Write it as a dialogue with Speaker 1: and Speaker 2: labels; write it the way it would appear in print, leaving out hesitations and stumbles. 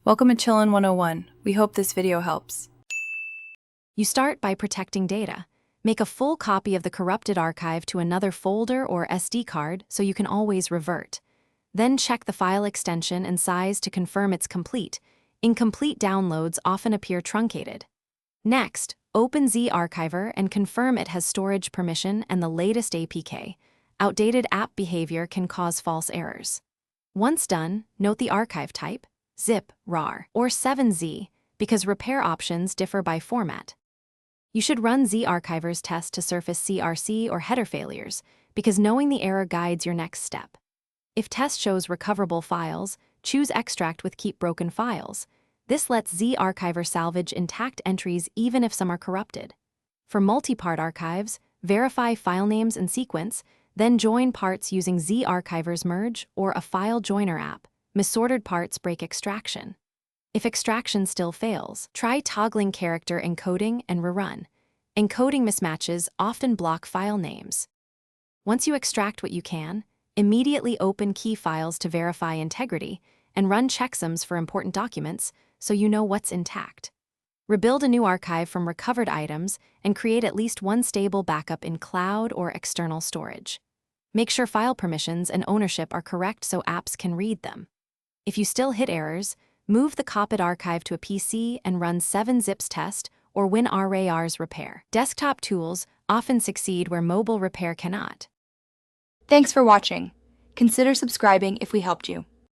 Speaker 1: Welcome to Chillin' 101. We hope this video helps.
Speaker 2: You start by protecting data. Make a full copy of the corrupted archive to another folder or SD card so you can always revert. Then check the file extension and size to confirm it's complete. Incomplete downloads often appear truncated. Next, open Zarchiver and confirm it has storage permission and the latest APK. Outdated app behavior can cause false errors. Once done, note the archive type, zip, RAR, or 7Z, because repair options differ by format. You should run Zarchiver's test to surface CRC or header failures, because knowing the error guides your next step. If test shows recoverable files, choose Extract with Keep Broken Files. This lets Zarchiver salvage intact entries even if some are corrupted. For multi-part archives, verify file names and sequence, then join parts using Zarchiver's Merge or a file joiner app. Misordered parts break extraction. If extraction still fails, try toggling character encoding and rerun. Encoding mismatches often block file names. Once you extract what you can, immediately open key files to verify integrity and run checksums for important documents so you know what's intact. Rebuild a new archive from recovered items and create at least one stable backup in cloud or external storage. Make sure file permissions and ownership are correct so apps can read them. If you still hit errors, move the copied archive to a PC and run 7-zips test or WinRAR's repair. Desktop tools often succeed where mobile repair cannot.
Speaker 3: Thanks for watching. Consider subscribing if we helped you.